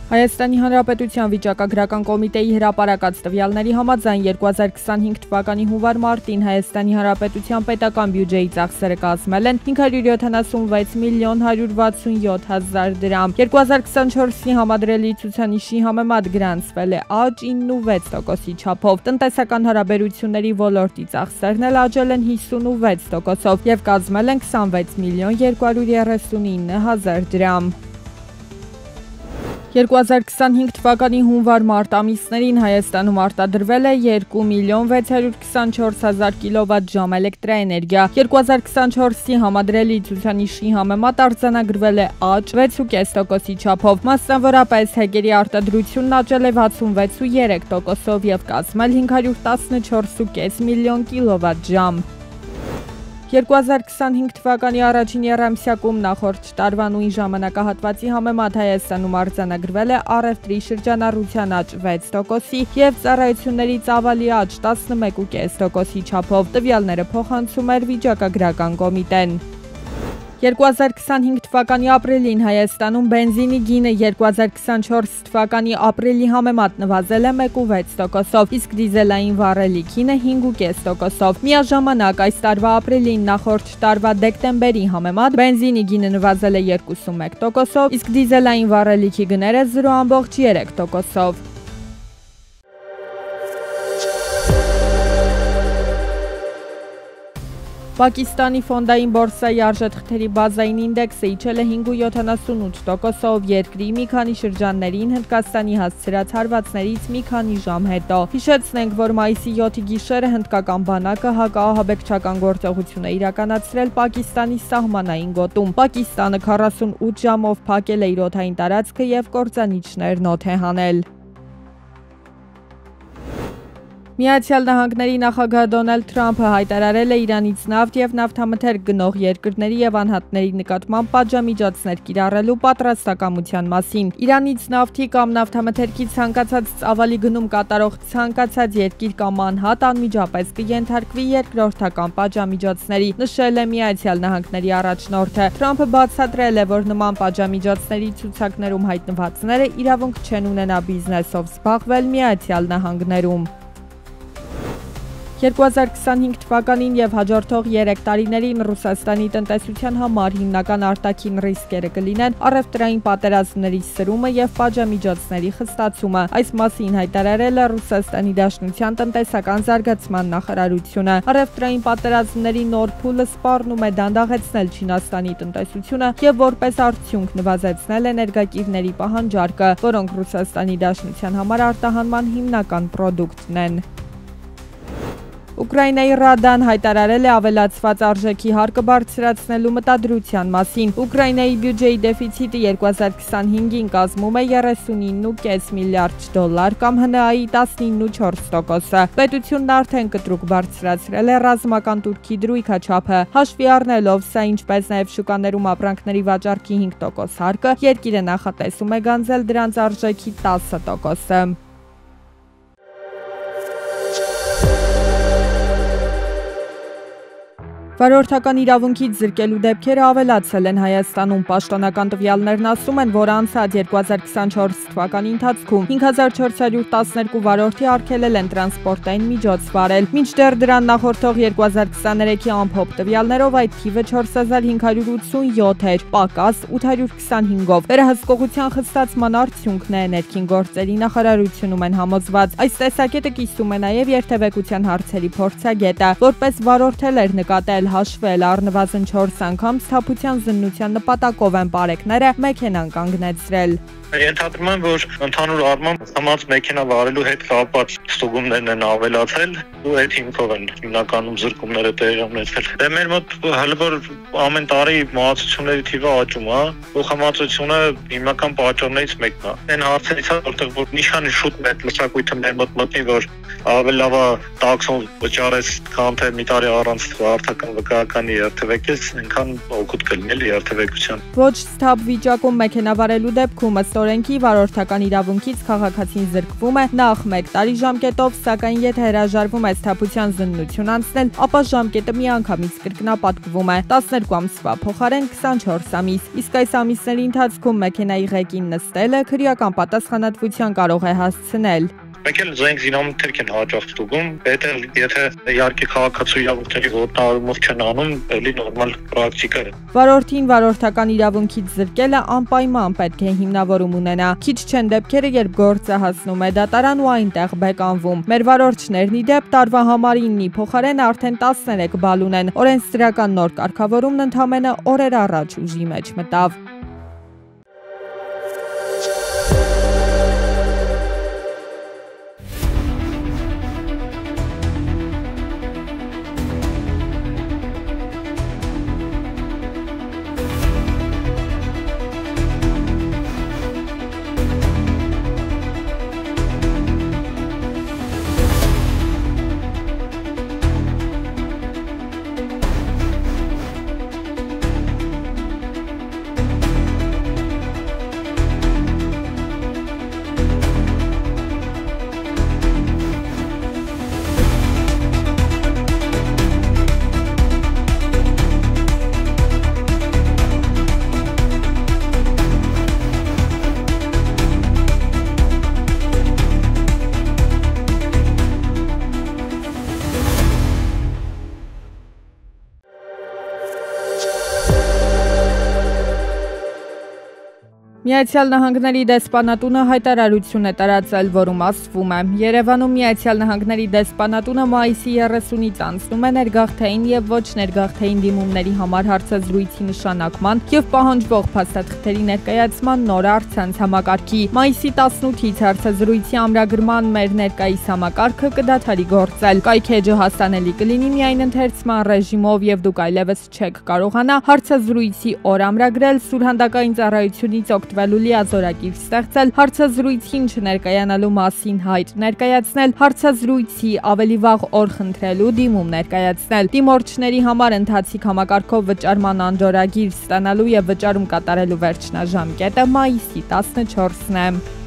Հայաստանի Հանրապետության վիճակագրական կոմիտեի հրապարակած տվյալների համաձայն 2025 թվականի հունվար-մարտին Հայաստանի Հանրապետության պետական բյուջեի ծախսերը կազմել են 576 միլիոն 167 հազար դրամ։ 2024-ի համադրելի ցուցանիշի համեմատ գրանցվել է աճ 9.6%-ի չափով։ Տնտեսական հարաբերությունների ոլորտի ծախսերն էլ աճել են 56%-ով եւ կազմել են 26 միլիոն 239 հազար դրամ։ 2025 թվականի հունվար-մարտ ամիսներին Հայաստանում արտադրվել է 2 միլիոն 624 հազար կիլովատ-ժամ էլեկտրաէներգիա։ 2024-ի համադրելի ցուցանիշի համեմատ արձանագրվել է աճ 6.5%-ի չափով։ Մասնավորապես հեկերի արտադրությունն աճել է 66.3%-ով եւ կազմել 514.5 միլիոն կիլովատ-ժամ։ 2025 թվականի առաջին եռամսյակում նախորդ տարվա նույն ժամանակահատվածի համեմատ Հայաստանում արձանագրվել է առևտրի շրջանառության աճ 6%-ի եւ ծառայությունների ծավալի աճ 11.5%-ի չափով։ Տվյալները փոխանցում էր վիճակագրական կոմիտեն։ 2025 թվականի ապրիլին Հայաստանում բենզինի գինը 2024 թվականի ապրիլի համեմատ նվազել է 1.6%-ով, իսկ դիզելային վառելի գինը 5.5%-ով։ Միաժամանակ այս տարվա ապրիլին նախորդ տարվա դեկտեմբերի համեմատ բենզինի գինը նվազել է 2.1%-ով, իսկ դիզելային վառելիքի գները 0.3%-ով։ Պակիստանի ֆոնդային բորսայի արժեթղթերի բազային ինդեքսը իջել է 5.78%-ով երկրի մի քանի շրջաններին Հնդկաստանի հասցրած հարվածներից մի քանի ժամ հետո։ Հիշեցնենք, որ մայիսի 7-ի գիշերը հնդկական բանակը հակաահաբեկչական գործողություն է իրականացրել Պակիստանի սահմանային գոտում։ Պակիստանը 48 ժամով փակել է իր օդային տարածքը եւ կործանիչներ նոթ է հանել։ Միացյալ Նահանգների նախագահ Դոնալդ Թրամփը հայտարարել է Իրանից նավթ եւ նավթամթերք գնող երկրների եւ անհատների նկատմամբ պատժամիջոցներ կիրառելու պատրաստակամության մասին։ Իրանից նավթի կամ նավթամթերքի ցանկացած ծավալի գնում կատարող ցանկացած երկիր կամ անհատ անմիջապես կենթարկվի երկրորդական պատժամիջոցների, նշել է Միացյալ Նահանգների առաջնորդը։ Թրամփը բացատրել է, որ նման պատժամիջոցների ցուցակներում հայտնվածները իրավունք չեն ունենա բիզնեսով զբաղվել Միացյալ Նահանգներում։ 2025 թվականին եւ հաջորդող 3 տարիներին Ռուսաստանի տնտեսության համար հիմնական արտաքին ռիսկերը կլինեն առևտրային պատերազմների սրումը եւ պատժամիջոցների խստացումը։ Այս մասին հայտարարել է Ռուսաստանի Դաշնության տնտեսական զարգացման նախարարությունը։ Առևտրային պատերազմների նոր փուլը սպառնում է դանդաղեցնել Չինաստանի տնտեսությունը եւ որպես արդյունք նվազեցնել էներգակիրների պահանջարկը, որոնք Ռուսաստանի Դաշնության համար արտահանման հիմնական պրոդուկտն են։ Ուկրաինայի Ռադան հայտարարել է ավելացված արժեքի հարկը բարձրացնելու մտադրության մասին։ Ուկրաինայի բյուջեի դեֆիցիտը 2025-ին կազմում է 39.5 միլիարդ դոլար կամ ՀՆԱ-ի 19.4%։ Պետությունն արդեն կտրուկ բարձրացրել է ռազմական տուրքի դրույքաչափը։ Հաշվի առնելով սա, ինչպես նաև շուկաներում ապրանքների վաճառքի 5% հարկը, երկիրը նախատեսում է գանձել դրանց արժեքի 10%-ը։ Վարորդական իրավունքից զրկելու դեպքերը ավելացել են Հայաստանում։ Պաշտոնական տվյալներն ասում են, որ անցած 2024 թվականի ընթացքում 5412 վարորդի արգելել են տրանսպորտային միջոց վարել։ Մինչդեռ դրան նախորդող 2023-ի ամփոփ տվյալներով այդ թիվը 4587 էր, պակաս 825-ով։ Վերահսկողության խստացման արդյունքն է, ներքին գործերի նախարարությունում են համոզված։ Այս տեսակետը կիսում է նաև երթևեկության հարցերի փորձագետը, որպես վարորդել էր նկատել հաշվել առնվազն 4 անգամ սթափության զննության նպատակով են բարեկները մեքենան կանգնեցրել։ Ենթադրում եմ, որ ընդհանուր առմամբ համաձ մեքենա վարելու հետ կապված ստուգումներն են ավելացել ու այդ հիմքով են հիմնականում զրկումները տեղի ունեցել։ Դե մեր մոտ հələ որ ամեն տարի մահացությունների թիվը աճում է, խմացությունը հիմնական պատճառներից մեկն է։ Այն հարցերից է, որտեղ որ նշանի շուտ մեր մշակույթը մեր մոտ մտնի, որ ավելի լավ է տաքսոն վճարես, քան թե մի տարի առանց վարորդական վկայականի երթևեկես, այնքան օգուտ կլիներ երթևեկության։ Ոչ սթափ վիճակում մեքենա վարելու դեպքում ըստ օրենքի վարորդական իրավունքից քաղաքացին զրկվում է նախ 1 տարի ժամկետով, սակայն եթե հրաժարվում է սթափության զննություն անցնել, ապա ժամկետը միանգամից կրկնապատկվում է 12 ամսվա փոխարեն 24 ամիս։ Իսկ այս ամիսների ընթացքում մեքենայի ղեկին նստելը քրեական պատասխանատվության կարող է հասցնել։ Մենք էլ զենք զինամթերք են հաճախ ստուգում, եթե իհարկե քաղաքացու իրավունքների ոտնահարումով չեն անում, էլի նորմալ պրակտիկա է։ Վարորդին վարորդական իրավունքից զրկելը անպայման պետք է հիմնավորում ունենա։ Քիչ չեն դեպքերը, երբ գործը հասնում է դատարան ու այնտեղ բեկանվում։ Մեր վարորդներն ի դեպ տարվա համար 9-ի փոխարեն արդեն 13 բալ ունեն։ Օրենսդրական նոր կարգավորումն ընդամենը օրեր առաջ ուժի մեջ մտավ։ Միացյալ Նահանգների դեսպանատունը հայտարարություն է տարածել, որում ասվում է. Երևանում Միացյալ Նահանգների դեսպանատունը մայիսի 30-ից անցնում է ներգաղթային եւ ոչ ներգաղթային դիմումների համար հարցազրույցի նշանակման եւ պահանջվող փաստաթղթերի ներկայացման նոր առցանց համակարգի։ Մայիսի 18-ից հարցազրույցի ամրագրման մեր ներկայիս համակարգը կդադարի գործել։ Կայքեջը հասանելի կլինի միայն ընթերցման ռեժիմով եւ դուք այլևս չեք կարողանա հարցազրույցի օր ամրագրել, սուրհանդակային ծառայությունից օգտվելու լիազորակիր ստեղծել, հարցազրույցին չներկայանալու մասին հայտ ներկայացնել, հարցազրույցի ավելի վաղ օր խնդրելու դիմում ներկայացնել, դիմորդների համար ընթացիկ համակարգով վճարման անջորագիր ստանալու եւ վճարում կատարելու վերջնաժամկետը մայիսի 14-ն է։